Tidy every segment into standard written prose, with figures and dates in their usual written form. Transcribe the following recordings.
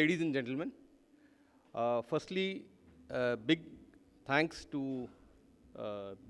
ladies and gentlemen. Firstly, big thanks to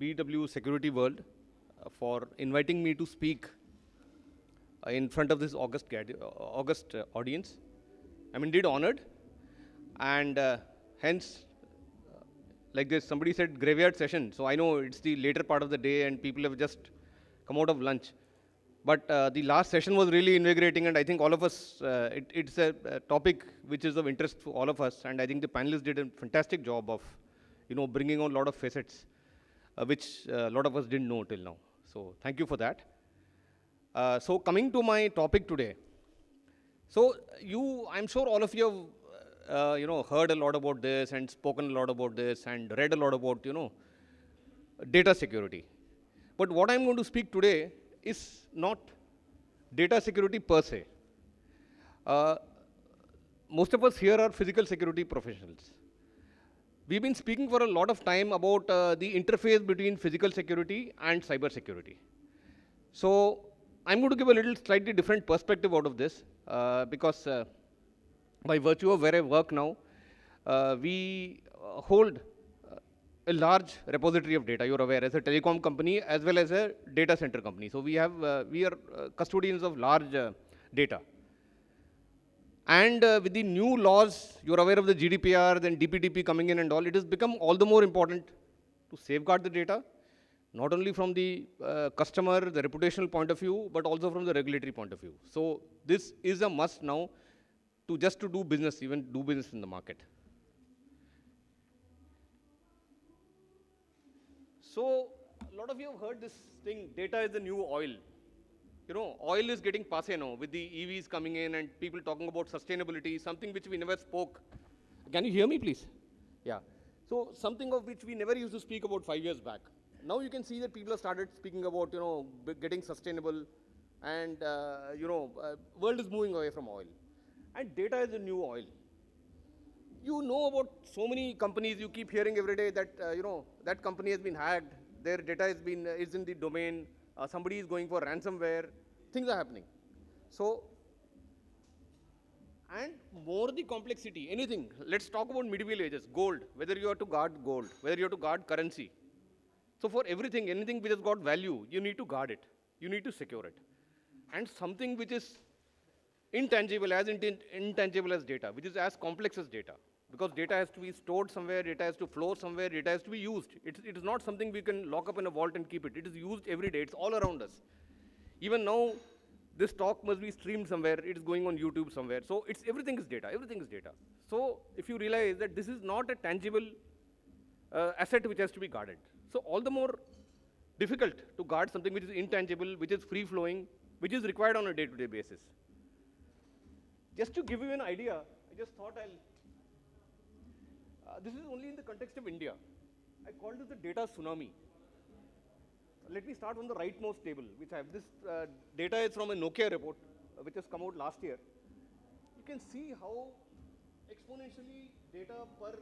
BW Security World for inviting me to speak in front of this august audience. I'm indeed honored, and hence, like this, somebody said graveyard session, so I know it's the later part of the day and people have just come out of lunch. But the last session was really invigorating, and I think all of us, it's a topic which is of interest for all of us, and I think the panelists did a fantastic job of, bringing on a lot of facets, which a lot of us didn't know till now. So thank you for that. So coming to my topic today. So I'm sure all of you have, heard a lot about this and spoken a lot about this and read a lot about, data security. But what I'm going to speak today is not data security per se. Most of us here are physical security professionals. We've been speaking for a lot of time about the interface between physical security and cyber security. So I'm going to give a little slightly different perspective out of this because by virtue of where I work now, we hold a large repository of data, you're aware, as a telecom company as well as a data center company. So we are custodians of large data. And with the new laws, you're aware of the GDPR, then DPDP coming in and all, it has become all the more important to safeguard the data, not only from the customer, the reputational point of view, but also from the regulatory point of view. So this is a must now to do business, even do business in the market. So a lot of you have heard this thing, data is the new oil. Oil is getting passé now with the EVs coming in and people talking about sustainability, something which we never spoke. Can you hear me, please? Yeah. So something of which we never used to speak about 5 years back. Now you can see that people have started speaking about, getting sustainable and, world is moving away from oil. And data is the new oil. You know about so many companies, you keep hearing every day that, that company has been hacked, their data is in the domain, somebody is going for ransomware, things are happening. So, and more the complexity, anything. Let's talk about medieval ages, gold, whether you have to guard gold, whether you have to guard currency. So for everything, anything which has got value, you need to guard it, you need to secure it. And something which is intangible as data, which is as complex as data. Because data has to be stored somewhere, data has to flow somewhere, data has to be used. It is not something we can lock up in a vault and keep it. It is used every day, it's all around us. Even now, this talk must be streamed somewhere, it is going on YouTube somewhere. So everything is data, everything is data. So if you realize that this is not a tangible asset which has to be guarded. So all the more difficult to guard something which is intangible, which is free-flowing, which is required on a day-to-day basis. Just to give you an idea, I just thought this is only in the context of India. I called it the data tsunami. Let me start on the rightmost table, which I have. This data is from a Nokia report, which has come out last year. You can see how exponentially data per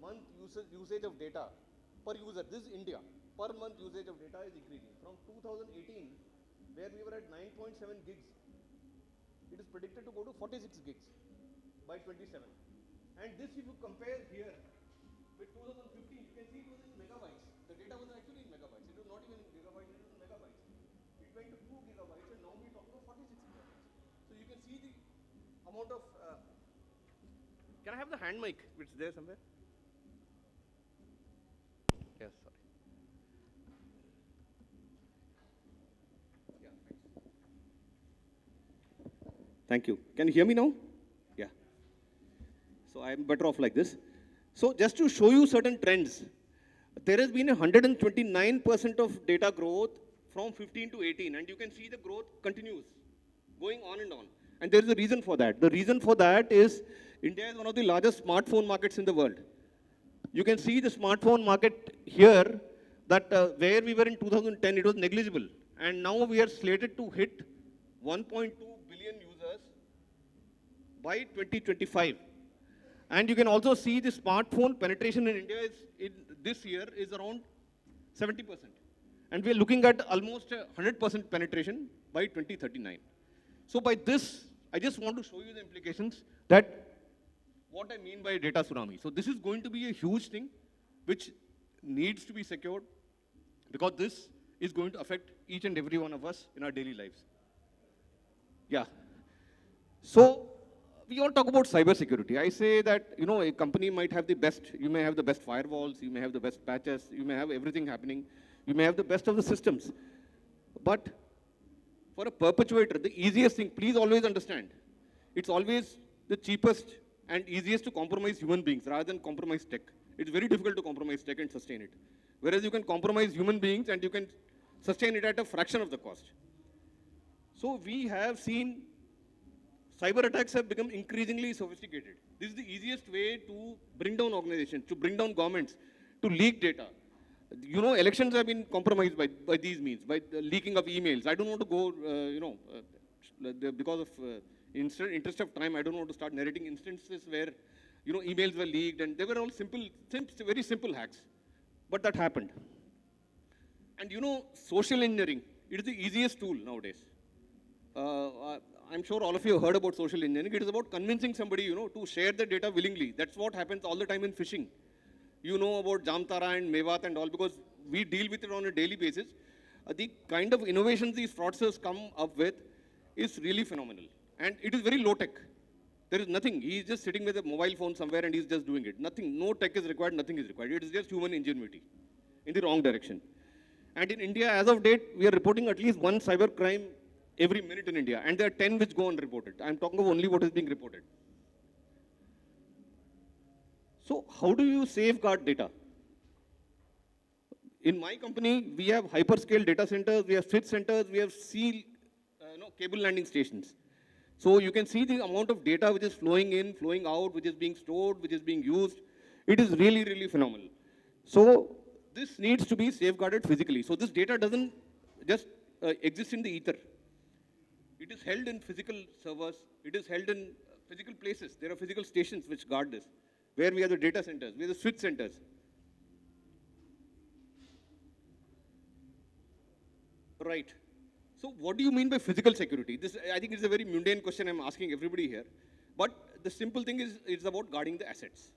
month usage of data per user, this is India, per month usage of data is increasing. From 2018, where we were at 9.7 gigs, it is predicted to go to 46 gigs by 27. And this, if you compare here with 2015, you can see it was in megabytes. The data was actually in megabytes. It was not even in gigabytes, it was in megabytes. It went to 2 gigabytes, and now we're talking about 46 gigabytes. So you can see the amount of, can I have the hand mic, which is there somewhere? Yes, sorry. Yeah, thanks. Thank you. Can you hear me now? Yeah. So I'm better off like this. So just to show you certain trends, there has been 129% of data growth from 15 to 18, and you can see the growth continues, going on and on. And there is a reason for that. The reason for that is India is one of the largest smartphone markets in the world. You can see the smartphone market here, that where we were in 2010, it was negligible. And now we are slated to hit 1.2 billion users by 2025. And you can also see the smartphone penetration in India this year is around 70%. And we are looking at almost 100% penetration by 2039. So by this, I just want to show you the implications that what I mean by data tsunami. So this is going to be a huge thing which needs to be secured because this is going to affect each and every one of us in our daily lives. Yeah. So we all talk about cyber security. I say that, a company might have the best, you may have the best firewalls, you may have the best patches, you may have everything happening, you may have the best of the systems. But for a perpetuator, the easiest thing, please always understand, it's always the cheapest and easiest to compromise human beings rather than compromise tech. It's very difficult to compromise tech and sustain it. Whereas you can compromise human beings and you can sustain it at a fraction of the cost. So we have seen cyber attacks have become increasingly sophisticated. This is the easiest way to bring down organizations, to bring down governments, to leak data. Elections have been compromised by these means, by the leaking of emails. I don't want to go, because of interest of time, I don't want to start narrating instances where, emails were leaked and they were all very simple hacks. But that happened. And social engineering, it is the easiest tool nowadays. I'm sure all of you have heard about social engineering. It is about convincing somebody, to share the data willingly. That's what happens all the time in phishing. You know about Jamtara and Mewat and all because we deal with it on a daily basis. The kind of innovations these fraudsters come up with is really phenomenal. And it is very low tech. There is nothing. He is just sitting with a mobile phone somewhere and he's just doing it. Nothing, no tech is required, nothing is required. It is just human ingenuity in the wrong direction. And in India, as of date, we are reporting at least one cyber crime every minute in India. And there are 10 which go unreported. I'm talking of only what is being reported. So how do you safeguard data? In my company, we have hyperscale data centers, we have switch centers, we have cable landing stations. So you can see the amount of data which is flowing in, flowing out, which is being stored, which is being used. It is really, really phenomenal. So this needs to be safeguarded physically. So this data doesn't just exist in the ether. It is held in physical servers. It is held in physical places. There are physical stations which guard this, where we have the data centers, we have the switch centers. Right. So what do you mean by physical security? This, I think, is a very mundane question I'm asking everybody here. But the simple thing is, it's about guarding the assets.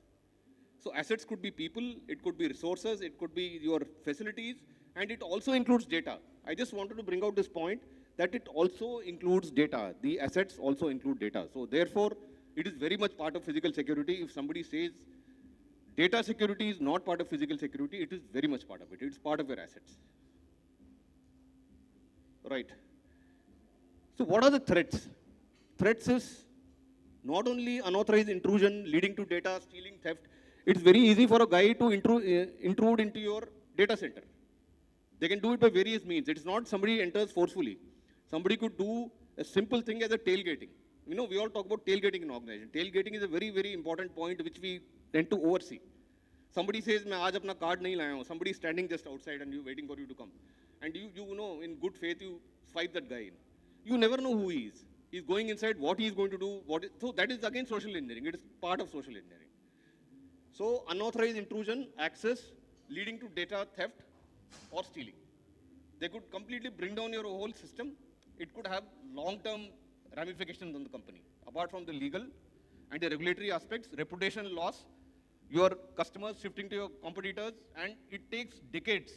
So assets could be people, it could be resources, it could be your facilities, and it also includes data. I just wanted to bring out this point that it also includes data. The assets also include data. So therefore, it is very much part of physical security. If somebody says data security is not part of physical security, it is very much part of it. It's part of your assets. Right. So what are the threats? Threats is not only unauthorized intrusion leading to data stealing, theft. It's very easy for a guy to intrude into your data center. They can do it by various means. It's not somebody enters forcefully. Somebody could do a simple thing as a tailgating. We all talk about tailgating in organization. Tailgating is a very, very important point which we tend to oversee. Somebody says, "मैं आज अपना card नहीं लाया हूँ." Somebody is standing just outside and waiting for you to come. And you know, in good faith, you swipe that guy in. You never know who he is. He's going inside, what he's going to do. So that is again social engineering. It is part of social engineering. So unauthorized intrusion, access, leading to data theft or stealing. They could completely bring down your whole system. It could have long-term ramifications on the company. Apart from the legal and the regulatory aspects, reputation loss, your customers shifting to your competitors, and it takes decades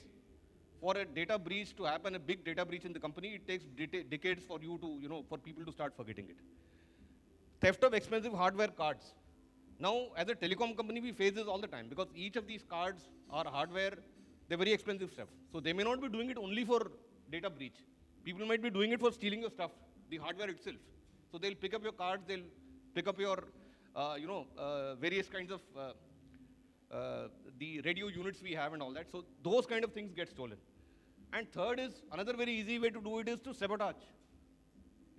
for a data breach to happen, a big data breach in the company. It takes decades for you to, for people to start forgetting it. Theft of expensive hardware cards. Now, as a telecom company, we face this all the time because each of these cards or hardware, they're very expensive stuff. So they may not be doing it only for data breach. People might be doing it for stealing your stuff, the hardware itself. So they'll pick up your cards, they'll pick up your, various kinds of the radio units we have and all that. So those kind of things get stolen. And third is, another very easy way to do it is to sabotage.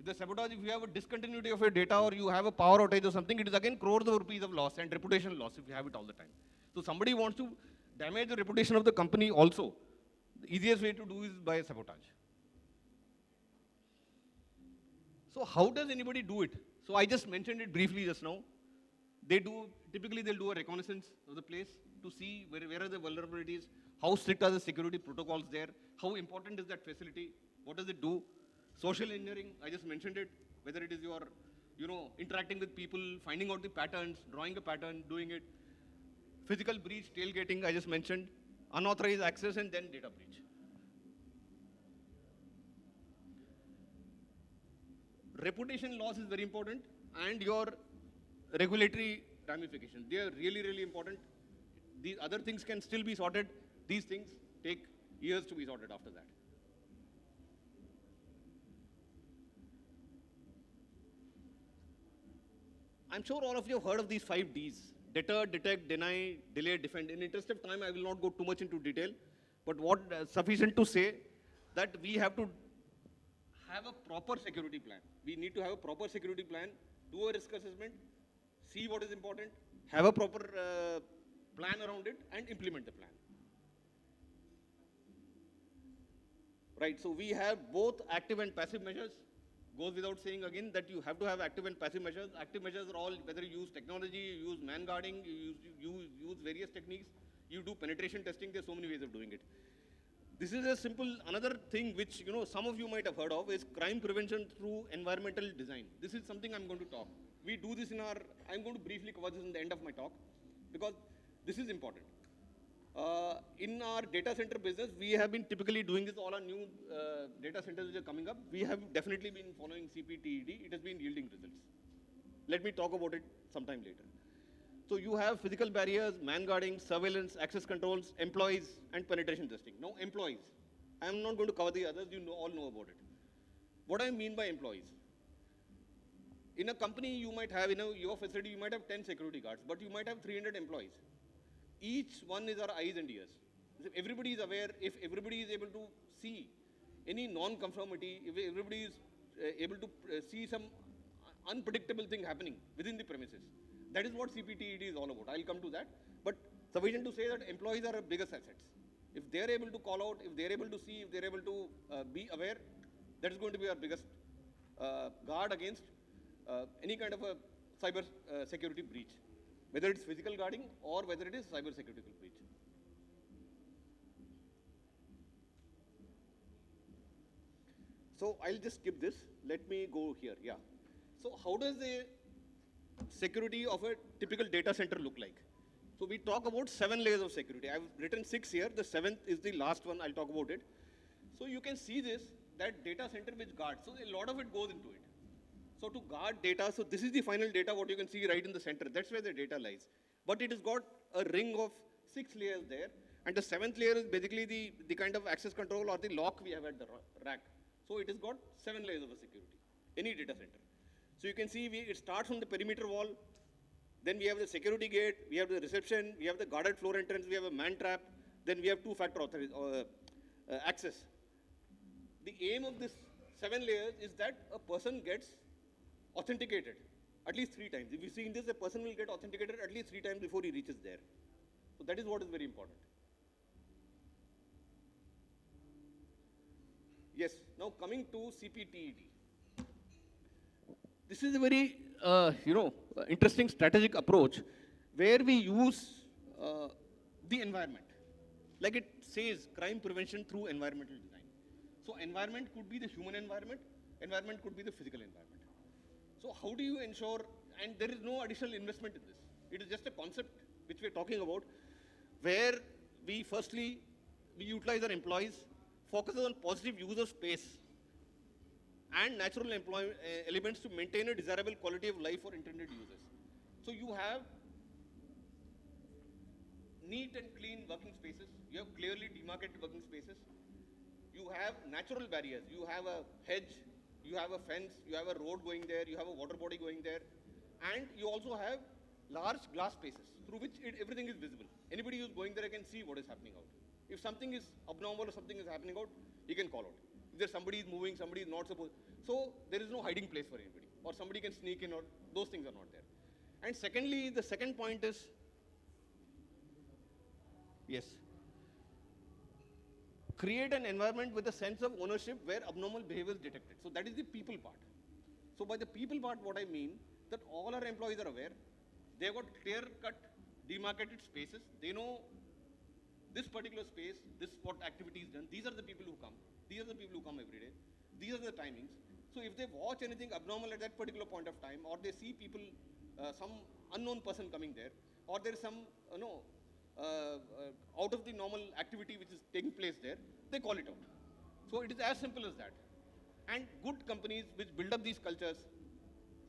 The sabotage, if you have a discontinuity of your data or you have a power outage or something, it is again crores of rupees of loss and reputation loss if you have it all the time. So somebody wants to damage the reputation of the company also. The easiest way to do is by sabotage. So how does anybody do it? So I just mentioned it briefly just now. Typically they'll do a reconnaissance of the place to see where are the vulnerabilities, how strict are the security protocols there, how important is that facility, what does it do. Social engineering, I just mentioned it, whether it is your interacting with people, finding out the patterns, drawing a pattern, doing it. Physical breach, tailgating, I just mentioned. Unauthorized access, and then data breach. Reputation loss is very important, and your regulatory ramifications. They are really, really important. These other things can still be sorted. These things take years to be sorted after that. I'm sure all of you have heard of these 5 Ds. Deter, detect, deny, delay, defend. In interest of time, I will not go too much into detail. But what sufficient to say that we have to have a proper security plan. We need to have a proper security plan, do a risk assessment, see what is important, have a proper plan around it, and implement the plan. Right, so we have both active and passive measures. Goes without saying again that you have to have active and passive measures. Active measures are all, whether you use technology, you use man guarding, you use various techniques, you do penetration testing, there's so many ways of doing it. This is a simple, another thing which some of you might have heard of is crime prevention through environmental design. This is something I'm going to talk. We do this I'm going to briefly cover this in the end of my talk because this is important. In our data center business, we have been typically doing this, all our new data centers which are coming up. We have definitely been following CPTED. It has been yielding results. Let me talk about it sometime later. So you have physical barriers, man guarding, surveillance, access controls, employees, and penetration testing. Now employees. I am not going to cover the others, all know about it. What I mean by employees. In a company, you might have, your facility, you might have 10 security guards, but you might have 300 employees. Each one is our eyes and ears. If everybody is aware, if everybody is able to see any non-conformity, if everybody is able to see some unpredictable thing happening within the premises, that is what CPTED is all about. I'll come to that. But sufficient to say that employees are our biggest assets. If they're able to call out, if they're able to see, if they're able to be aware, that is going to be our biggest guard against any kind of a cyber security breach. Whether it's physical guarding or whether it is cyber security breach. So I'll just skip this. Let me go here. Yeah. So how does the security of a typical data center look like? So we talk about 7 layers of security. I've written 6 here. The 7th is the last one. I'll talk about it. So you can see this, that data center which guards. So a lot of it goes into it. So to guard data, so this is the final data, what you can see right in the center. That's where the data lies. But it has got a ring of 6 layers there. And the 7th layer is basically the kind of access control or the lock we have at the rack. So it has got 7 layers of a security, any data center. So you can see it starts from the perimeter wall. Then we have the security gate, we have the reception, we have the guarded floor entrance, we have a man trap. Then we have 2-factor access. The aim of this 7 layers is that a person gets authenticated at least 3 times. If you see in this, a person will get authenticated at least 3 times before he reaches there. So that is what is very important. Yes, now coming to CPTED. This is a very, interesting strategic approach where we use the environment. Like it says, crime prevention through environmental design. So environment could be the human environment could be the physical environment. So how do you ensure, and there is no additional investment in this. It is just a concept which we are talking about, where we utilize our employees, focuses on positive use of space, and natural elements to maintain a desirable quality of life for intended users. So you have neat and clean working spaces, you have clearly demarcated working spaces, you have natural barriers, you have a hedge, you have a fence, you have a road going there, you have a water body going there, and you also have large glass spaces through which everything is visible. Anybody who's going there can see what is happening out. If something is abnormal or something is happening out, he can call out. If there's somebody is moving, somebody is not supposed. So there is no hiding place for anybody, or somebody can sneak in, or those things are not there. And secondly, the second point is, yes, create an environment with a sense of ownership where abnormal behavior is detected. So that is the people part. So by the people part, what I mean, that all our employees are aware, they've got clear-cut, demarcated spaces, they know this particular space, this what activity is done, these are the people who come, these are the people who come every day. these are the timings. So if they watch anything abnormal at that particular point of time, or they see people, some unknown person coming there, or there is some, out of the normal activity which is taking place there, they call it out. So it is as simple as that. And good companies which build up these cultures,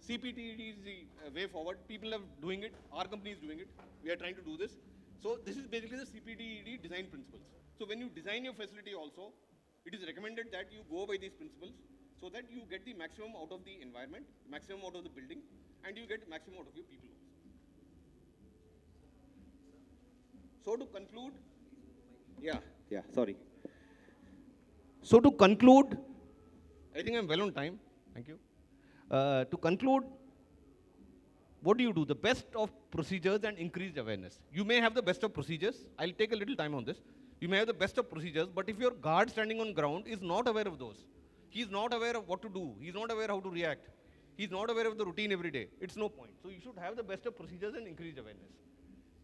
CPTED is the way forward. People are doing it. Our company is doing it. We are trying to do this. So this is basically the CPTED design principles. So when you design your facility also, it is recommended that you go by these principles so that you get the maximum out of the environment, maximum out of the building, and you get maximum out of your people also. So to conclude, sorry. So to conclude, I think I'm well on time. Thank you. To conclude, what do you do? The best of procedures and increased awareness. You may have the best of procedures. I'll take a little time on this. You may have the best of procedures, but if your guard standing on ground is not aware of those, he's not aware of what to do, he's not aware how to react, he's not aware of the routine every day, it's no point. So you should have the best of procedures and increased awareness.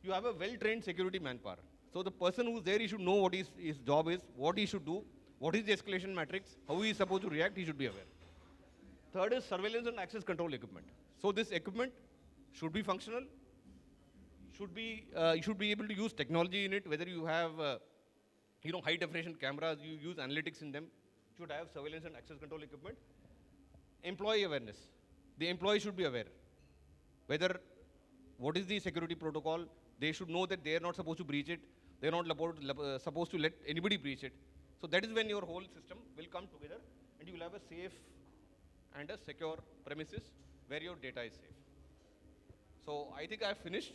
You have a well-trained security manpower. So the person who's there, he should know what his job is, what he should do, what is the escalation matrix, how he is supposed to react, he should be aware. Third is surveillance and access control equipment. So this equipment should be functional, you should be able to use technology in it, whether you have high definition cameras, you use analytics in them, you should have surveillance and access control equipment. Employee awareness. The employee should be aware. Whether, what is the security protocol, they should know that they are not supposed to breach it, they are not supposed to let anybody breach it. So that is when your whole system will come together and you will have a safe and a secure premises where your data is safe. So I think I have finished.